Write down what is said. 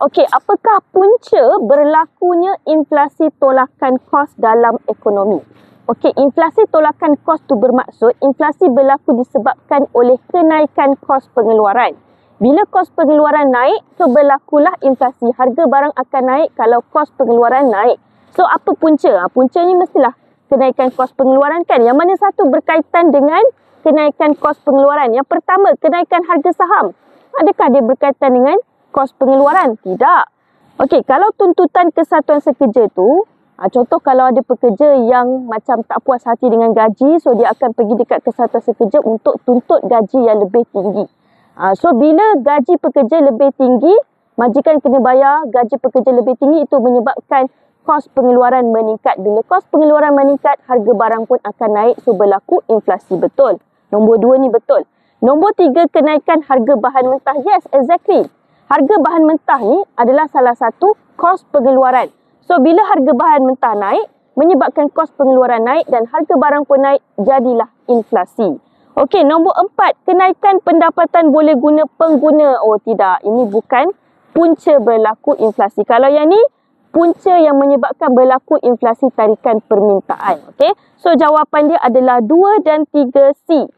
Okey, apakah punca berlakunya inflasi tolakan kos dalam ekonomi? Okey, inflasi tolakan kos tu bermaksud inflasi berlaku disebabkan oleh kenaikan kos pengeluaran. Bila kos pengeluaran naik, so berlakulah inflasi. Harga barang akan naik kalau kos pengeluaran naik. So, apa punca? Punca ni mestilah kenaikan kos pengeluaran kan? Yang mana satu berkaitan dengan kenaikan kos pengeluaran. Yang pertama, kenaikan harga saham. Adakah dia berkaitan dengan kos pengeluaran? Tidak. Okey, kalau tuntutan kesatuan sekerja tu, contoh kalau ada pekerja yang macam tak puas hati dengan gaji, so dia akan pergi dekat kesatuan sekerja untuk tuntut gaji yang lebih tinggi. So bila gaji pekerja lebih tinggi, majikan kena bayar gaji pekerja lebih tinggi, itu menyebabkan kos pengeluaran meningkat. Bila kos pengeluaran meningkat, harga barang pun akan naik, so berlaku inflasi. Betul. Nombor 2 ni betul. Nombor 3, kenaikan harga bahan mentah. Yes, exactly. Harga bahan mentah ni adalah salah satu kos pengeluaran. So, bila harga bahan mentah naik, menyebabkan kos pengeluaran naik dan harga barang pun naik, jadilah inflasi. Okey, nombor 4, kenaikan pendapatan boleh guna pengguna. Oh tidak, ini bukan punca berlaku inflasi. Kalau yang ni, punca yang menyebabkan berlaku inflasi tarikan permintaan. Okey, so jawapan dia adalah 2 dan 3C.